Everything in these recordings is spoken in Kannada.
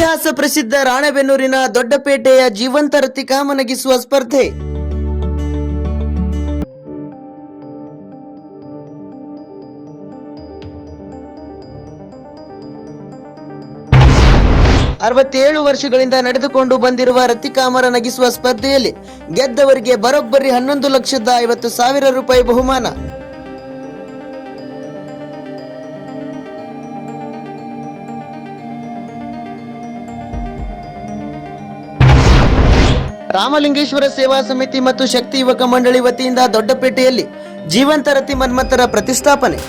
ಇತಿಹಾಸ ಪ್ರಸಿದ್ಧ ರಾಣೆಬೆನ್ನೂರಿನ ದೊಡ್ಡಪೇಟೆಯ ಜೀವಂತ ರತಿಕಾಮ ನಗಿಸುವ ಸ್ಪರ್ಧೆ. ಅರವತ್ತೇಳು ವರ್ಷಗಳಿಂದ ನಡೆದುಕೊಂಡು ಬಂದಿರುವ ರತಿಕಾಮರ ನಗಿಸುವ ಸ್ಪರ್ಧೆಯಲ್ಲಿ ಗೆದ್ದವರಿಗೆ ಬರೋಬ್ಬರಿ 11,50,000 ರೂಪಾಯಿ ಬಹುಮಾನ. ರಾಮಲಿಂಗೇಶ್ವರ ಸೇವಾ ಸಮಿತಿ ಮತ್ತು ಶಕ್ತಿ ಯುವಕ ಮಂಡಳಿ ವತಿಯಿಂದ ದೊಡ್ಡಪೇಟೆಯಲ್ಲಿ ಜೀವಂತ ರತಿ ಮನ್ಮಥರ ಪ್ರತಿಷ್ಠಾಪನೆ.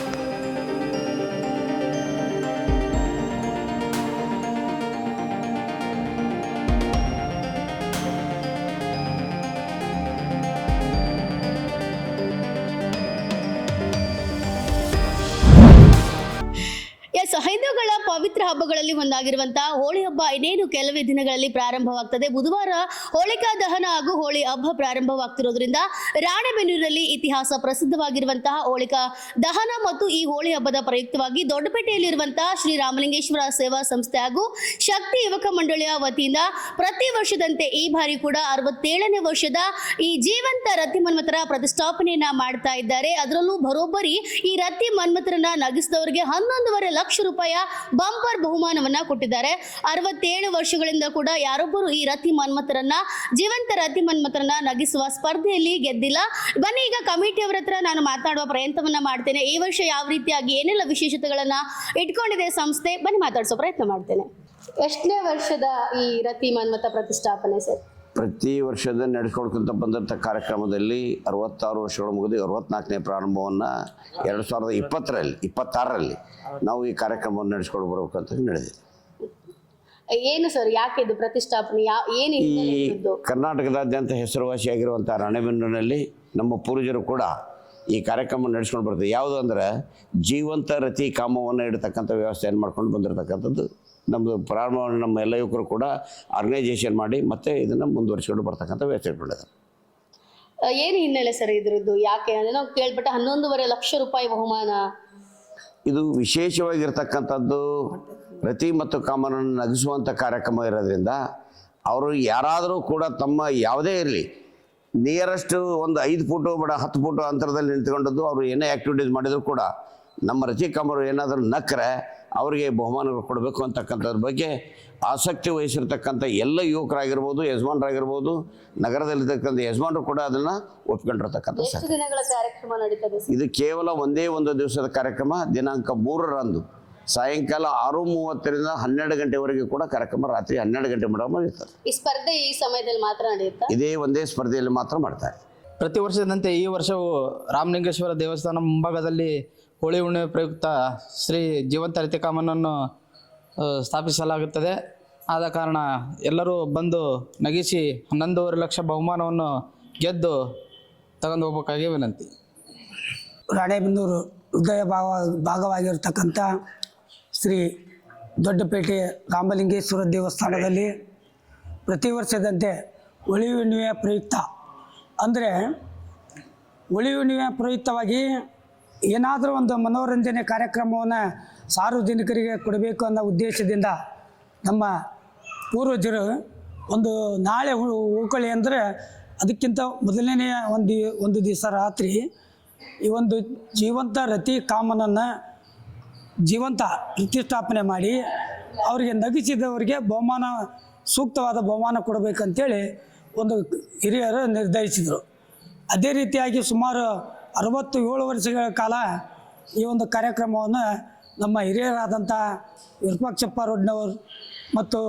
ಹಿಂದೂಗಳ ಪವಿತ್ರ ಹಬ್ಬಗಳಲ್ಲಿ ಒಂದಾಗಿರುವಂತಹ ಹೋಳಿ ಹಬ್ಬ ಇನ್ನೇನು ಕೆಲವೇ ದಿನಗಳಲ್ಲಿ ಪ್ರಾರಂಭವಾಗ್ತದೆ. ಬುಧವಾರ ಹೋಳಿಕಾ ದಹನ ಹಾಗೂ ಹೋಳಿ ಹಬ್ಬ ಪ್ರಾರಂಭವಾಗ್ತಿರೋದ್ರಿಂದ ರಾಣೆಬೆನ್ನೂರಿನಲ್ಲಿ ಇತಿಹಾಸ ಪ್ರಸಿದ್ಧವಾಗಿರುವಂತಹ ಹೋಳಿಕಾ ದಹನ ಮತ್ತು ಈ ಹೋಳಿ ಹಬ್ಬದ ಪ್ರಯುಕ್ತವಾಗಿ ದೊಡ್ಡಪೇಟೆಯಲ್ಲಿರುವಂತಹ ಶ್ರೀ ರಾಮಲಿಂಗೇಶ್ವರ ಸೇವಾ ಸಂಸ್ಥೆ ಹಾಗೂ ಶಕ್ತಿ ಯುವಕ ಮಂಡಳಿಯ ವತಿಯಿಂದ ಪ್ರತಿ ವರ್ಷದಂತೆ ಈ ಬಾರಿ ಕೂಡ 67ನೇ ವರ್ಷದ ಈ ಜೀವಂತ ರತಿ ಮನ್ಮಥರ ಪ್ರತಿಷ್ಠಾಪನೆಯನ್ನ ಮಾಡ್ತಾ ಇದ್ದಾರೆ. ಅದರಲ್ಲೂ ಬರೋಬ್ಬರಿ ಈ ರತಿ ಮನ್ಮಥರನ್ನ ನಗಿಸಿದವರಿಗೆ 11.5 ಲಕ್ಷ ರೂಪಾಯಿ ಬಂಪರ್ ಬಹುಮಾನವನ್ನ ಕೊಟ್ಟಿದ್ದಾರೆ. 67 ವರ್ಷಗಳಿಂದ ಕೂಡ ಯಾರೊಬ್ಬರು ಈ ರತಿ ಮನ್ಮಥರನ್ನ ಜೀವಂತ ರತಿ ಮನ್ಮಥರನ್ನ ನಗಿಸುವ ಸ್ಪರ್ಧೆಯಲ್ಲಿ ಗೆದ್ದಿಲ್ಲ. ಬನ್ನಿ ಈಗ ಕಮಿಟಿಯವರ ಹತ್ರ ನಾನು ಮಾತಾಡುವ ಪ್ರಯತ್ನವನ್ನ ಮಾಡ್ತೇನೆ. ಈ ವರ್ಷ ಯಾವ ರೀತಿಯಾಗಿ ಏನೆಲ್ಲ ವಿಶೇಷತೆಗಳನ್ನ ಇಟ್ಕೊಂಡಿದೆ ಸಂಸ್ಥೆ, ಬನ್ನಿ ಮಾತಾಡಿಸೋ ಪ್ರಯತ್ನ ಮಾಡ್ತೇನೆ. ಎಷ್ಟನೇ ವರ್ಷದ ಈ ರತಿ ಮನ್ಮಥ ಪ್ರತಿಷ್ಠಾಪನೆ ಸರ್? ಪ್ರತಿ ವರ್ಷದ ನಡೆಸ್ಕೊಳ್ಕೊಂತ ಬಂದಂಥ ಕಾರ್ಯಕ್ರಮದಲ್ಲಿ 66 ವರ್ಷಗಳು ಮುಗಿದು 64ನೇ ಪ್ರಾರಂಭವನ್ನು 2026ರಲ್ಲಿ ನಾವು ಈ ಕಾರ್ಯಕ್ರಮವನ್ನು ನಡೆಸ್ಕೊಂಡು ಬರಬೇಕಂತ ನಡೆದಿದೆ. ಏನು ಸರ್, ಯಾಕೆ ಇದು ಪ್ರತಿಷ್ಠಾಪನೆ, ಏನು ಈ ಕರ್ನಾಟಕದಾದ್ಯಂತ ಹೆಸರುವಾಸಿಯಾಗಿರುವಂಥ ರಾಣೆಬೆನ್ನೂರಿನಲ್ಲಿ ನಮ್ಮ ಪೂರ್ವಜರು ಕೂಡ ಈ ಕಾರ್ಯಕ್ರಮ ನಡೆಸ್ಕೊಂಡು ಬರ್ತಾರೆ. ಯಾವುದು ಅಂದರೆ ಜೀವಂತ ರತಿ ಕಾಮವನ್ನು ಇಡತಕ್ಕಂಥ ವ್ಯವಸ್ಥೆಯನ್ನು ಮಾಡ್ಕೊಂಡು ಬಂದಿರತಕ್ಕಂಥದ್ದು. ನಮ್ಮದು ಪ್ರಾರಂಭವನ್ನು ನಮ್ಮ ಎಲ್ಲ ಯುವಕರು ಕೂಡ ಆರ್ಗನೈಜೇಷನ್ ಮಾಡಿ ಮತ್ತೆ ಇದನ್ನು ಮುಂದುವರಿಸಿಕೊಂಡು ಬರ್ತಕ್ಕಂಥ ವ್ಯವಸ್ಥೆ ಇಟ್ಕೊಂಡಿದ್ದಾರೆ. ಏನು ಹಿನ್ನೆಲೆ ಸರ್ ಇದ್ರದ್ದು? ಯಾಕೆ ಅಂದರೆ ನಾವು ಕೇಳ್ಬಿಟ್ಟು 11.5 ಲಕ್ಷ ರೂಪಾಯಿ ಬಹುಮಾನ. ಇದು ವಿಶೇಷವಾಗಿರ್ತಕ್ಕಂಥದ್ದು ರತಿ ಮತ್ತು ಕಾಮನನ್ನು ನಗಿಸುವಂಥ ಕಾರ್ಯಕ್ರಮ ಇರೋದ್ರಿಂದ ಅವರು ಯಾರಾದರೂ ಕೂಡ ತಮ್ಮ ಯಾವುದೇ ಇರಲಿ ನಿಯರೆಸ್ಟ್ ಒಂದು 5 ಫೂಟು ಬೇಡ 10 ಫೂಟು ಅಂತರದಲ್ಲಿ ನಿಂತ್ಕೊಂಡದ್ದು ಅವರು ಏನೇ ಆ್ಯಕ್ಟಿವಿಟೀಸ್ ಮಾಡಿದರೂ ಕೂಡ ನಮ್ಮ ರತಿ ಕಾಮರು ಏನಾದರೂ ನಕ್ಕರೆ ಅವರಿಗೆ ಬಹುಮಾನಗಳು ಕೊಡಬೇಕು ಅಂತಕ್ಕಂಥದ್ರ ಬಗ್ಗೆ ಆಸಕ್ತಿ ವಹಿಸಿರ್ತಕ್ಕಂಥ ಎಲ್ಲ ಯುವಕರಾಗಿರ್ಬೋದು, ಯಜಮಾನರಾಗಿರ್ಬೋದು, ನಗರದಲ್ಲಿರ್ತಕ್ಕಂಥ ಯಜಮಾನರು ಕೂಡ ಅದನ್ನು ಒಪ್ಕೊಂಡಿರ್ತಕ್ಕಂಥ. ಇದು ಕೇವಲ ಒಂದೇ ಒಂದು ದಿವಸದ ಕಾರ್ಯಕ್ರಮ. ದಿನಾಂಕ 3ರಂದು ಸಾಯಂಕಾಲ 6:30ರಿಂದ 12 ಗಂಟೆವರೆಗೆ ಕೂಡ ಕಾರ್ಯಕ್ರಮ ರಾತ್ರಿ 12 ಗಂಟೆ ಮಟ್ಟ ಇರ್ತದೆ. ಈ ಸ್ಪರ್ಧೆ ಈ ಸಮಯದಲ್ಲಿ ಮಾತ್ರ ನಡೆಯುತ್ತೆ. ಇದೇ ಒಂದೇ ಸ್ಪರ್ಧೆಯಲ್ಲಿ ಮಾತ್ರ ಮಾಡ್ತಾರೆ. ಪ್ರತಿ ವರ್ಷದಂತೆ ಈ ವರ್ಷವೂ ರಾಮಲಿಂಗೇಶ್ವರ ದೇವಸ್ಥಾನ ಮುಂಭಾಗದಲ್ಲಿ ಹೋಳಿ ಹುಣ್ಣಿಮೆ ಪ್ರಯುಕ್ತ ಶ್ರೀ ಜೀವಂತ ರತಿಕಾಮನನ್ನು ಸ್ಥಾಪಿಸಲಾಗುತ್ತದೆ. ಆದ ಕಾರಣ ಎಲ್ಲರೂ ಬಂದು ನಗಿಸಿ 11.5 ಲಕ್ಷ ಬಹುಮಾನವನ್ನು ಗೆದ್ದು ತಗೊಂಡು ಹೋಗ್ಬೇಕಾಗಿ ವಿನಂತಿ. ರಾಣೆಬೆನ್ನೂರು ಹೃದಯ ಭಾಗವಾಗಿರ್ತಕ್ಕಂಥ ಶ್ರೀ ದೊಡ್ಡಪೇಟೆ ರಾಮಲಿಂಗೇಶ್ವರ ದೇವಸ್ಥಾನದಲ್ಲಿ ಪ್ರತಿ ವರ್ಷದಂತೆ ಹೋಳಿ ಹುಣ್ಣಿಮೆಯ ಪ್ರಯುಕ್ತ ಅಂದರೆ ಹೋಳಿ ಹುಣ್ಣಿಮೆಯ ಪ್ರಯುಕ್ತವಾಗಿ ಏನಾದರೂ ಒಂದು ಮನೋರಂಜನೆ ಕಾರ್ಯಕ್ರಮವನ್ನು ಸಾರ್ವಜನಿಕರಿಗೆ ಕೊಡಬೇಕು ಅನ್ನೋ ಉದ್ದೇಶದಿಂದ ನಮ್ಮ ಪೂರ್ವಜರು ಒಂದು ನಾಳೆ ಉಳ್ಕೊಳ್ಳಿ ಅಂದರೆ ಅದಕ್ಕಿಂತ ಮೊದಲನೇ ಒಂದು ದಿವಸ ರಾತ್ರಿ ಈ ಒಂದು ಜೀವಂತ ರತಿ ಕಾಮನನ್ನು ಜೀವಂತ ಪ್ರತಿಷ್ಠಾಪನೆ ಮಾಡಿ ಅವರಿಗೆ ನಗಿಸಿದವರಿಗೆ ಬಹುಮಾನ, ಸೂಕ್ತವಾದ ಬಹುಮಾನ ಕೊಡಬೇಕಂತೇಳಿ ಒಂದು ಹಿರಿಯರು ನಿರ್ಧರಿಸಿದರು. ಅದೇ ರೀತಿಯಾಗಿ ಸುಮಾರು 67 ವರ್ಷಗಳ ಕಾಲ ಈ ಒಂದು ಕಾರ್ಯಕ್ರಮವನ್ನು ನಮ್ಮ ಹಿರಿಯರಾದಂಥ ವಿರೂಪಾಕ್ಷಪ್ಪ ರೋಡ್ನವರು ಮತ್ತು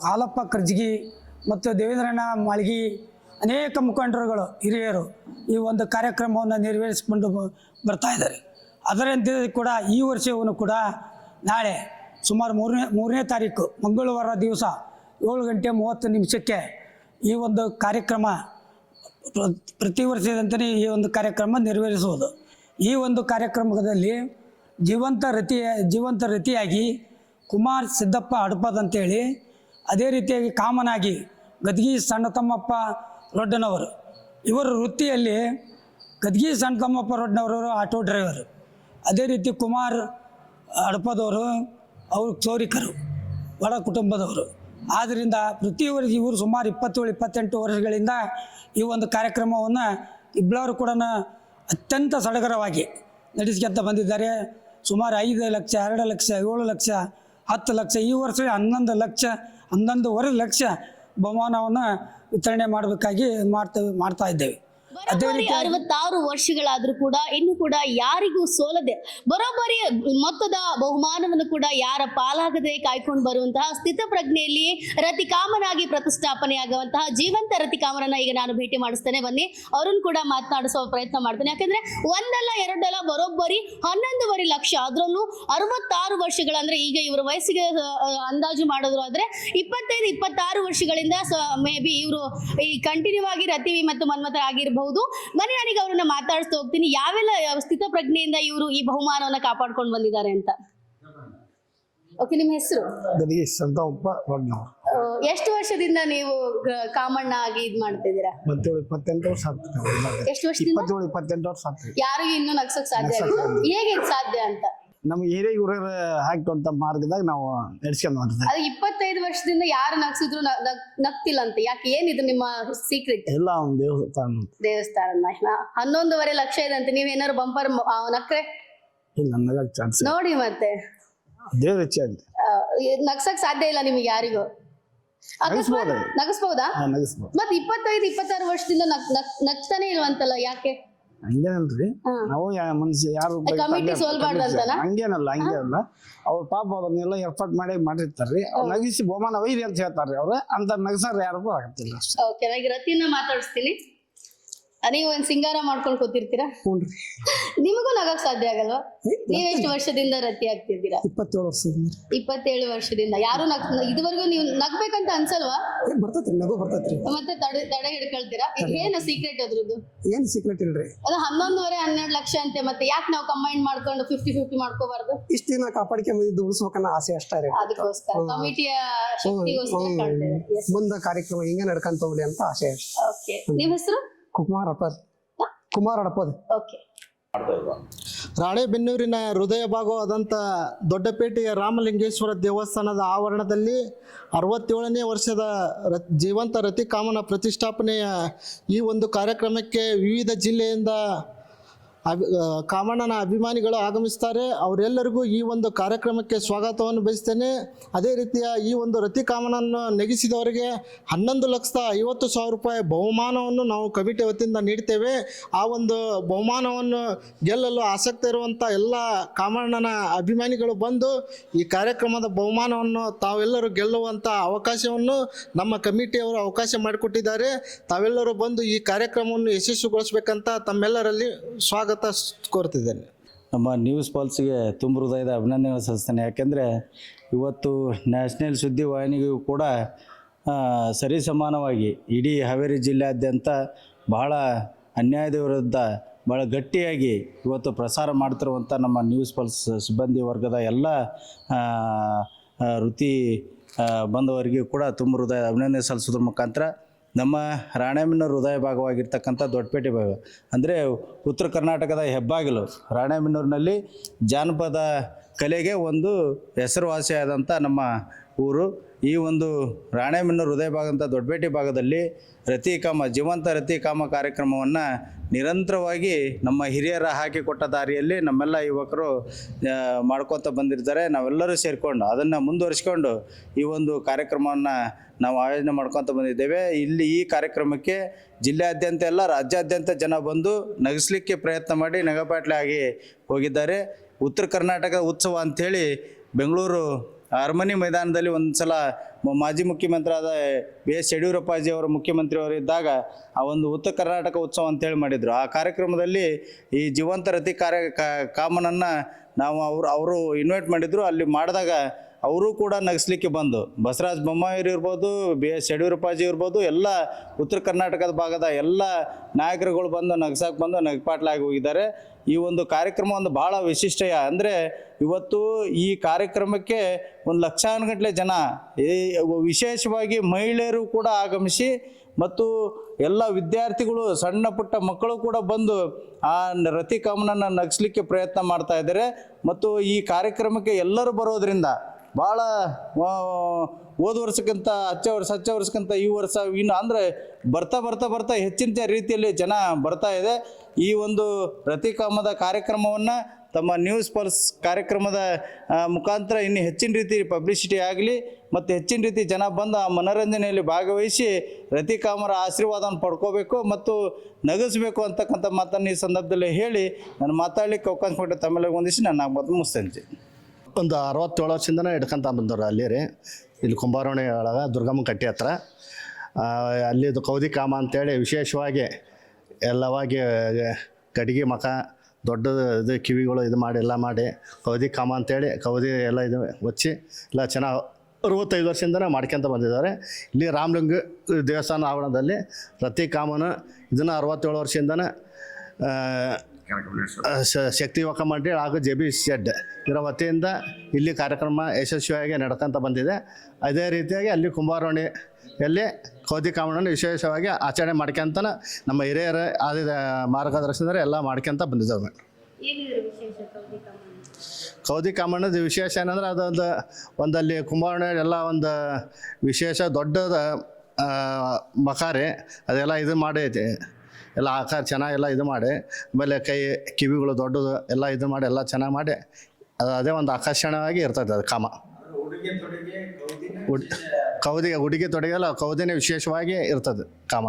ಹಾಲಪ್ಪ ಕರ್ಜಗಿ ಮತ್ತು ದೇವೇಂದ್ರಣ್ಣ ಮಾಳ್ಗಿ ಅನೇಕ ಮುಖಂಡರುಗಳು ಹಿರಿಯರು ಈ ಒಂದು ಕಾರ್ಯಕ್ರಮವನ್ನು ನೆರವೇರಿಸಿಕೊಂಡು ಬರ್ತಾ ಇದ್ದಾರೆ. ಅದರಂತೆ ಕೂಡ ಈ ವರ್ಷವೂ ಕೂಡ ನಾಳೆ ಸುಮಾರು 3ನೇ ತಾರೀಕು ಮಂಗಳವಾರ ದಿವಸ 7:30 ಈ ಒಂದು ಕಾರ್ಯಕ್ರಮ ಪ್ರತಿ ವರ್ಷದಂತೆ ಈ ಒಂದು ಕಾರ್ಯಕ್ರಮ ನೆರವೇರಿಸುವುದು. ಈ ಒಂದು ಕಾರ್ಯಕ್ರಮದಲ್ಲಿ ಜೀವಂತ ರತಿಯಾಗಿ ಕುಮಾರ್ ಸಿದ್ದಪ್ಪ ಹಡಪದ್ ಅಂತೇಳಿ, ಅದೇ ರೀತಿಯಾಗಿ ಕಾಮನಾಗಿ ಗದ್ಗಿ ಸಣ್ಣ ತಮ್ಮಪ್ಪ ರೊಡ್ಡನವರು, ಇವರ ವೃತ್ತಿಯಲ್ಲಿ ಗದ್ಗಿ ಸಣ್ಣ ತಮ್ಮಪ್ಪ ರೊಡ್ಡನವರು ಆಟೋ ಡ್ರೈವರು, ಅದೇ ರೀತಿ ಕುಮಾರ್ ಹಡಪದವರು ಅವರು ಚೌರಿಕರು. ಬಡ ಕುಟುಂಬದವರು. ಆದ್ದರಿಂದ ಪ್ರತಿಯವರಿಗೆ ಇವರು ಸುಮಾರು 27-28 ವರ್ಷಗಳಿಂದ ಈ ಒಂದು ಕಾರ್ಯಕ್ರಮವನ್ನು ಇಬ್ಬರು ಕೂಡ ಅತ್ಯಂತ ಸಡಗರವಾಗಿ ನಡೆಸ್ಕೊಂತ ಬಂದಿದ್ದಾರೆ. ಸುಮಾರು 5 ಲಕ್ಷ, 2 ಲಕ್ಷ, 7 ಲಕ್ಷ, 10 ಲಕ್ಷ, ಈ ವರ್ಷ 11.5 ಲಕ್ಷ ಬಹುಮಾನವನ್ನು ವಿತರಣೆ ಮಾಡಬೇಕಾಗಿ ಮಾಡ್ತಾ ಇದ್ದೇವೆ. ಬರೋಬ್ಬರಿ 66 ವರ್ಷಗಳಾದ್ರೂ ಕೂಡ ಇನ್ನು ಕೂಡ ಯಾರಿಗೂ ಸೋಲದೆ ಬರೋಬ್ಬರಿ ಮೊತ್ತದ ಬಹುಮಾನವನ್ನು ಕೂಡ ಯಾರ ಪಾಲಾಗದೆ ಕಾಯ್ಕೊಂಡು ಬರುವಂತಹ ಸ್ಥಿತಪ್ರಜ್ಞೆಯಲ್ಲಿ ರತಿಕಾಮನಾಗಿ ಪ್ರತಿಷ್ಠಾಪನೆಯಾಗುವಂತಹ ಜೀವಂತ ರತಿಕಾಮರನ್ನ ಈಗ ನಾನು ಭೇಟಿ ಮಾಡಿಸ್ತೇನೆ. ಬನ್ನಿ ಅವ್ರನ್ನ ಕೂಡ ಮಾತನಾಡಿಸುವ ಪ್ರಯತ್ನ ಮಾಡ್ತೇನೆ. ಯಾಕಂದ್ರೆ ಒಂದಲ್ಲ ಎರಡಲ್ಲ ಬರೋಬ್ಬರಿ 11.5 ಲಕ್ಷ, ಅದರಲ್ಲೂ 66 ವರ್ಷಗಳಂದ್ರೆ ಈಗ ಇವರ ವಯಸ್ಸಿಗೆ ಅಂದಾಜು ಮಾಡಿದ್ರು ಆದ್ರೆ 25-26 ವರ್ಷಗಳಿಂದ ಮೇ ಬಿ ಇವರು ಈ ಕಂಟಿನ್ಯೂ ಆಗಿ ರತಿ ಮತ್ತು ಮನ್ಮಥ ಆಗಿರಬಹುದು. ಬನ್ನಿ ನಾನೀಗ ಅವ್ರನ್ನ ಮಾತಾಡಿಸ್ತಾ ಹೋಗ್ತೀನಿ, ಯಾವೆಲ್ಲ ಸ್ಥಿತ ಪ್ರಜ್ಞೆಯಿಂದ ಇವರು ಈ ಬಹುಮಾನವನ್ನ ಕಾಪಾಡ್ಕೊಂಡು ಬಂದಿದ್ದಾರೆ ಅಂತ. ಓಕೆ, ನಿಮ್ಮ ಹೆಸರು? ಗದಗೀಶ್ ಸಂತಪ್ಪ ರೊಡ್ನವರು. ಎಷ್ಟು ವರ್ಷದಿಂದ ನೀವು ಕಾಮಣ್ಣ ಆಗಿ ಇದ್ ಮಾಡ್ತಿದ್ದೀರಾ? 27-28 ವರ್ಷ ಆಗ್ತದೆ. ಎಷ್ಟು ವರ್ಷದಿಂದ? 27-28 ವರ್ಷ ಆಗ್ತದೆ. ಯಾರಿಗೂ ಇನ್ನೂ ನಗ್ಸಕ್ ಸಾಧ್ಯ ಆಗಿಲ್ಲ. ಹೇಗೆ ಇದು ಸಾಧ್ಯ ಅಂತ? ನಮ್ಗೆ ಹಿರಿಯರು ಹಾಕಿಕೊಂತ ಮಾರ್ಗದಾಗ ನಾವು ನಡ್ಸ್ಕೊಂಡ್ ಮಾಡ್ತೇವೆ. ಅದು 25 ವರ್ಷದಿಂದ ಯಾರು ನಗ್ಸಿದ್ರು ನಗ್ತಿಲ್ಲ ಅಂತ ಯಾಕೆ? ಏನಿದು ನಿಮ್ಮ ಸೀಕ್ರೆಟ್? ಎಲ್ಲ ಒಂದು ದೇವಸ್ಥಾನ 11.5 ಲಕ್ಷ ಇದೆ ಅಂತ. ನೀವ್ ಏನಾದ್ರು ಬಂಪರ್ ನಕ್ರೆ ಇಲ್ಲ ನಗಕ್ ಚಾನ್ಸ್ ನೋಡಿ, ಮತ್ತೆ ದೇವ್ರ ಇಚ್ಛೆ ಅಂತ ನಗ್ಸಕ್ ಸಾಧ್ಯ ಇಲ್ಲ ನಿಮ್ಗೆ ಯಾರಿಗೂ. ನಗಿಸ್ಬಹುದಾ? ಮತ್ 25-26 ವರ್ಷದಿಂದ ನಗ್ತಾನೆ ಇಲ್ವಂತಲ್ಲ, ಯಾಕೆ? ಹಂಗೇನಲ್ರಿ, ನಾವು ಮನುಷ್ಯ ಯಾರು ಕಮಿಟಿ ಸೋಲ್ಬಾರ್ದಂತಲ್ಲ? ಹಂಗೇನಲ್ಲ. ಅವ್ರ ಪಾಪ ಅದನ್ನೆಲ್ಲ ಎಫರ್ಟ್ ಮಾಡಿರ್ತಾರ್ರಿ. ಅವ್ರು ನಗಿಸಿ ಬಹುಮಾನ ಒಯ್ರಿ ಅಂತ ಹೇಳ್ತಾರ್ರಿ. ಅವ್ರ ಅಂತ ನಗಸಾರ ಯಾರಿಗೂ ಆಗತ್ತಿಲ್ಲ ಅಷ್ಟೇ. ಓಕೆ, ಈಗ ರತಿನ ಮಾತಾಡಿಸ್ತೀನಿ. ನೀವು ಒಂದ್ ಸಿಂಗಾರ ಮಾಡ್ಕೊಂಡು ಕೂತಿರ್ತೀರಾ? ನಿಮಗೂ ನಗಕ್ ಸಾಧ್ಯ ಆಗಲ್ವಾ? ನೀವ್ ಎಷ್ಟು ವರ್ಷದಿಂದ ರತಿ ಆಗ್ತಿದ್ದೀರಾ? 27 ವರ್ಷದಿಂದ. 27 ವರ್ಷದಿಂದ ಯಾರು ಇದುವರೆಗೂ ನೀವು ನಗ್ಬೇಕಂತ ಅನ್ಸಲ್ವಾ? ಬರ್ತೈತ್ರಿ, ನಗು ಬರ್ತೈತ್ರಿ. ಮತ್ತೆ ತಡೆ ಹಿಡ್ಕೊಳ್ತೀರಾ? ಏನು ಸೀಕ್ರೆಟ್ ಅದ್ರದ್ದು? ಏನ್ ಸೀಕ್ರೆಟ್ ಇಲ್ರಿ. ಅದು 11.5-12 ಲಕ್ಷ ಅಂತೆ. ಮತ್ತೆ ಯಾಕೆ ನಾವು ಕಂಬೈನ್ ಮಾಡ್ಕೊಂಡು 50-50 ಮಾಡ್ಕೋಬಾರ್ದು? ಇಷ್ಟ ದಿನ ಕಾಪಾಡ್ಕೊಂಡ್ ಉಳಿಸ್ಬೇಕನ್ನ ಆಸೆ ಅಷ್ಟೇ ರೀ. ಅದಕ್ಕೋಸ್ಕರ ಕಮಿಟಿಯ ಶಕ್ತಿಗೋಸ್ಕರ ಕಾಣ್ತೇವೆ. ಮುಂದ ಕಾರ್ಯಕ್ರಮ ಹಿಂಗೆ ನಡ್ಕೊಂತ ಹೋಗ್ಲಿ ಅಂತ ಆಸೆ. ಓಕೆ, ನಿಮ್ಮ ಹೆಸರು? ಕುಮಾರ್ ಹಡಪದ್. ಓಕೆ. ರಾಣೆಬೆನ್ನೂರಿನ ಹೃದಯ ಭಾಗವಾದಂಥ ದೊಡ್ಡಪೇಟೆಯ ರಾಮಲಿಂಗೇಶ್ವರ ದೇವಸ್ಥಾನದ ಆವರಣದಲ್ಲಿ 67ನೇ ವರ್ಷದ ಜೀವಂತ ರತಿಕಾಮನ ಪ್ರತಿಷ್ಠಾಪನೆಯ ಈ ಒಂದು ಕಾರ್ಯಕ್ರಮಕ್ಕೆ ವಿವಿಧ ಜಿಲ್ಲೆಯಿಂದ ಕಾಮಣ್ಣನ ಅಭಿಮಾನಿಗಳು ಆಗಮಿಸ್ತಾರೆ. ಅವರೆಲ್ಲರಿಗೂ ಈ ಒಂದು ಕಾರ್ಯಕ್ರಮಕ್ಕೆ ಸ್ವಾಗತವನ್ನು ಬಯಸ್ತೇನೆ. ಅದೇ ರೀತಿಯ ಈ ಒಂದು ರತಿಕಾಮನನ್ನು ನೆಗೆಸಿದವರಿಗೆ 11,50,000 ರೂಪಾಯಿ ಬಹುಮಾನವನ್ನು ನಾವು ಕಮಿಟಿ ವತಿಯಿಂದ ನೀಡ್ತೇವೆ. ಆ ಒಂದು ಬಹುಮಾನವನ್ನು ಗೆಲ್ಲಲು ಆಸಕ್ತಿ ಇರುವಂಥ ಎಲ್ಲ ಕಾಮಣ್ಣನ ಅಭಿಮಾನಿಗಳು ಬಂದು ಈ ಕಾರ್ಯಕ್ರಮದ ಬಹುಮಾನವನ್ನು ತಾವೆಲ್ಲರೂ ಗೆಲ್ಲುವಂಥ ಅವಕಾಶವನ್ನು ನಮ್ಮ ಕಮಿಟಿಯವರು ಅವಕಾಶ ಮಾಡಿಕೊಟ್ಟಿದ್ದಾರೆ. ತಾವೆಲ್ಲರೂ ಬಂದು ಈ ಕಾರ್ಯಕ್ರಮವನ್ನು ಯಶಸ್ವಿಗೊಳಿಸಬೇಕಂತ ತಮ್ಮೆಲ್ಲರಲ್ಲಿ ಸ್ವಾಗತ ಕೋರ್ತಿದ್ದೇನೆ. ನಮ್ಮ ನ್ಯೂಸ್ ಪಲ್ಸ್ಗೆ ತುಂಬ ಹೃದಯದ ಅಭಿನಂದನೆ ಸಲ್ಲಿಸ್ತೇನೆ. ಯಾಕೆಂದರೆ ಇವತ್ತು ನ್ಯಾಷನಲ್ ಸುದ್ದಿವಾಹಿನಿಗೂ ಕೂಡ ಸರಿಸಮಾನವಾಗಿ ಇಡೀ ಹಾವೇರಿ ಜಿಲ್ಲೆಯಾದ್ಯಂತ ಬಹಳ ಅನ್ಯಾಯದ ವಿರುದ್ಧ ಭಾಳ ಗಟ್ಟಿಯಾಗಿ ಇವತ್ತು ಪ್ರಸಾರ ಮಾಡ್ತಿರುವಂಥ ನಮ್ಮ ನ್ಯೂಸ್ ಪಲ್ಸ್ ಸಿಬ್ಬಂದಿ ವರ್ಗದ ಎಲ್ಲ ವೃತ್ತಿ ಬಂದವರಿಗೂ ಕೂಡ ತುಂಬ ಹೃದಯದ ಅಭಿನಂದನೆ ಸಲ್ಲಿಸೋದ್ರ ಮುಖಾಂತರ ನಮ್ಮ ರಾಣೆಬೆನ್ನೂರು ಹೃದಯ ಭಾಗವಾಗಿರ್ತಕ್ಕಂಥ ದೊಡ್ಡಪೇಟೆ ಭಾಗ ಅಂದರೆ ಉತ್ತರ ಕರ್ನಾಟಕದ ಹೆಬ್ಬಾಗಿಲು ರಾಣೆಬೆನ್ನೂರಿನಲ್ಲಿ ಜಾನಪದ ಕಲೆಗೆ ಒಂದು ಹೆಸರುವಾಸಿಯಾದಂಥ ನಮ್ಮ ಊರು. ಈ ಒಂದು ರಾಣೆಬೆನ್ನೂರು ಹೃದಯ ಭಾಗ ಅಂತ ದೊಡ್ಡಪೇಟೆ ಭಾಗದಲ್ಲಿ ರತಿಕಾಮ ಜೀವಂತ ರತಿಕಾಮ ಕಾರ್ಯಕ್ರಮವನ್ನು ನಿರಂತರವಾಗಿ ನಮ್ಮ ಹಿರಿಯರ ಹಾಕಿಕೊಟ್ಟ ದಾರಿಯಲ್ಲಿ ನಮ್ಮೆಲ್ಲ ಯುವಕರು ಮಾಡ್ಕೊತ ಬಂದಿರ್ತಾರೆ. ನಾವೆಲ್ಲರೂ ಸೇರಿಕೊಂಡು ಅದನ್ನು ಮುಂದುವರಿಸ್ಕೊಂಡು ಈ ಒಂದು ಕಾರ್ಯಕ್ರಮವನ್ನು ನಾವು ಆಯೋಜನೆ ಮಾಡ್ಕೊತ ಬಂದಿದ್ದೇವೆ. ಇಲ್ಲಿ ಈ ಕಾರ್ಯಕ್ರಮಕ್ಕೆ ಜಿಲ್ಲೆಯಾದ್ಯಂತ ಎಲ್ಲ ರಾಜ್ಯಾದ್ಯಂತ ಜನ ಬಂದು ನಗಿಸ್ಲಿಕ್ಕೆ ಪ್ರಯತ್ನ ಮಾಡಿ ನಗಪಾಟ್ಲೆ ಆಗಿ ಹೋಗಿದ್ದಾರೆ. ಉತ್ತರ ಕರ್ನಾಟಕ ಉತ್ಸವ ಅಂಥೇಳಿ ಬೆಂಗಳೂರು ಅರಮನೆ ಮೈದಾನದಲ್ಲಿ ಒಂದು ಸಲ ಮಾಜಿ ಮುಖ್ಯಮಂತ್ರಿಯಾದ B.S. ಯಡಿಯೂರಪ್ಪಾಜಿ ಅವರು ಮುಖ್ಯಮಂತ್ರಿಯವರಿದ್ದಾಗ ಆ ಒಂದು ಉತ್ತರ ಕರ್ನಾಟಕ ಉತ್ಸವ ಅಂತೇಳಿ ಮಾಡಿದರು. ಆ ಕಾರ್ಯಕ್ರಮದಲ್ಲಿ ಈ ಜೀವಂತ ರತಿ ಕಾಮನನ್ನು ನಾವು ಅವರು ಇನ್ವೈಟ್ ಮಾಡಿದರು. ಅಲ್ಲಿ ಮಾಡಿದಾಗ ಅವರು ಕೂಡ ನಗಿಸ್ಲಿಕ್ಕೆ ಬಂದು ಬಸವರಾಜ ಬೊಮ್ಮಾಯಿರು ಇರ್ಬೋದು, B.S. ಯಡಿಯೂರಪ್ಪಾಜಿ ಇರ್ಬೋದು, ಎಲ್ಲ ಉತ್ತರ ಕರ್ನಾಟಕದ ಭಾಗದ ಎಲ್ಲ ನಾಯಕರುಗಳು ಬಂದು ನಗ್ಸಕ್ಕೆ ಬಂದು ನಗಪಾಟ್ಲಾಗಿ ಹೋಗಿದ್ದಾರೆ. ಈ ಒಂದು ಕಾರ್ಯಕ್ರಮ ಒಂದು ಭಾಳ ವಿಶಿಷ್ಟಯ ಅಂದರೆ ಇವತ್ತು ಈ ಕಾರ್ಯಕ್ರಮಕ್ಕೆ ಒಂದು ಲಕ್ಷಾನುಗಟ್ಟಲೆ ಜನ, ವಿಶೇಷವಾಗಿ ಮಹಿಳೆಯರು ಕೂಡ ಆಗಮಿಸಿ ಮತ್ತು ಎಲ್ಲ ವಿದ್ಯಾರ್ಥಿಗಳು, ಸಣ್ಣ ಪುಟ್ಟ ಮಕ್ಕಳು ಕೂಡ ಬಂದು ಆ ರತಿಕಾಮನನ್ನು ನಗಿಸ್ಲಿಕ್ಕೆ ಪ್ರಯತ್ನ ಮಾಡ್ತಾ ಇದ್ದಾರೆ. ಮತ್ತು ಈ ಕಾರ್ಯಕ್ರಮಕ್ಕೆ ಎಲ್ಲರೂ ಬರೋದರಿಂದ ಭಾಳ ಹೋದ ವರ್ಷಕ್ಕಿಂತ ಹಚ್ಚ ವರ್ಷಕ್ಕಿಂತ ಈ ವರ್ಷ ಇನ್ನು ಅಂದರೆ ಬರ್ತಾ ಹೆಚ್ಚಿನ ರೀತಿಯಲ್ಲಿ ಜನ ಬರ್ತಾ ಇದೆ. ಈ ಒಂದು ರತಿಕಾಮದ ಕಾರ್ಯಕ್ರಮವನ್ನು ತಮ್ಮ ನ್ಯೂಸ್ ಪಲ್ಸ್ ಕಾರ್ಯಕ್ರಮದ ಮುಖಾಂತರ ಇನ್ನು ಹೆಚ್ಚಿನ ರೀತಿ ಪಬ್ಲಿಸಿಟಿ ಆಗಲಿ ಮತ್ತು ಹೆಚ್ಚಿನ ರೀತಿ ಜನ ಬಂದು ಆ ಮನೋರಂಜನೆಯಲ್ಲಿ ಭಾಗವಹಿಸಿ ರತಿಕಾಮರ ಆಶೀರ್ವಾದವನ್ನು ಪಡ್ಕೋಬೇಕು ಮತ್ತು ನಗಿಸ್ಬೇಕು ಅಂತಕ್ಕಂಥ ಮಾತನ್ನು ಈ ಸಂದರ್ಭದಲ್ಲಿ ಹೇಳಿ ನಾನು ಮಾತಾಡಲಿಕ್ಕೆ ಅವಕಾಶ ಕೊಟ್ಟು ತಮ್ಮೆಲ್ಲ ಹೊಂದಿಸಿ ನಾನು ಮಾತು ಮುಗಿಸ್ತೇನೆ. ಒಂದು 67 ವರ್ಷದಿಂದನೇ ಹಿಡ್ಕೊಂತ ಬಂದವರು ಅಲ್ಲಿ ರೀ, ಇಲ್ಲಿ ಕುಂಬಾರೋಣಿ ಒಳಗೆ ದುರ್ಗಮ್ಮ ಕಟ್ಟಿ ಹತ್ರ. ಅಲ್ಲಿದು ಕೌದಿ ಕಾಮ ಅಂತೇಳಿ ವಿಶೇಷವಾಗಿ ಎಲ್ಲವಾಗಿ ಗಡಿಗೆ ಮಖ ದೊಡ್ಡದು ಇದು ಕಿವಿಗಳು ಇದು ಮಾಡಿ ಎಲ್ಲ ಮಾಡಿ ಕೌದಿ ಕಾಮ ಅಂತೇಳಿ ಕೌದಿ ಎಲ್ಲ ಇದು ಹೊಚ್ಚಿ ಎಲ್ಲ ಚೆನ್ನಾಗಿ 65 ವರ್ಷದಿಂದನೇ ಮಾಡ್ಕೊಂತ ಬಂದಿದ್ದಾರೆ. ಇಲ್ಲಿ ರಾಮಲಿಂಗ ದೇವಸ್ಥಾನ ಆವರಣದಲ್ಲಿ ರತಿ ಕಾಮನ ಇದನ್ನು 67 ವರ್ಷದಿಂದನೇ ಶಕ್ತಿ ಯುವಕ ಮಂಡಳಿ ಹಾಗೂ JB ಶೆಡ್ ಇದರ ವತಿಯಿಂದ ಇಲ್ಲಿ ಕಾರ್ಯಕ್ರಮ ಯಶಸ್ವಿಯಾಗಿ ನಡ್ಕೊಂತ ಬಂದಿದೆ. ಅದೇ ರೀತಿಯಾಗಿ ಅಲ್ಲಿ ಕುಂಬಾರೋಣಿಯಲ್ಲಿ ಕೌದಿ ಕಾಮಣ್ಣನ ವಿಶೇಷವಾಗಿ ಆಚರಣೆ ಮಾಡ್ಕೊಂತ ನಮ್ಮ ಹಿರಿಯರ ಆದ ಮಾರ್ಗದರ್ಶನದಲ್ಲಿ ಎಲ್ಲ ಮಾಡ್ಕೊಂತ ಬಂದಿದ್ದಾವೆ. ಕೌದಿ ಕಾಮಣ್ಣದ ವಿಶೇಷ ಏನಂದ್ರೆ ಅದೊಂದು ಒಂದಲ್ಲಿ ಕುಂಬಾರೋಣಿ ಎಲ್ಲ ಒಂದು ವಿಶೇಷ ದೊಡ್ಡದ ಮಕಾರೆ ಅದೆಲ್ಲ ಇದು ಮಾಡೈತಿ, ಎಲ್ಲ ಆಕಾರ ಚೆನ್ನಾಗೆಲ್ಲ ಇದು ಮಾಡಿ, ಆಮೇಲೆ ಕೈ ಕಿವಿಗಳು ದೊಡ್ಡದು ಎಲ್ಲ ಇದು ಮಾಡಿ ಎಲ್ಲ ಚೆನ್ನಾಗಿ ಮಾಡಿ ಅದೇ ಒಂದು ಆಕರ್ಷಣವಾಗಿ ಇರ್ತದೆ ಅದು ಕಾಮ. ಉಡುಗೆ ತೊಡುಗೆಲ್ಲ ಕೌದಿನೇ ವಿಶೇಷವಾಗಿ ಇರ್ತದೆ ಕಾಮ.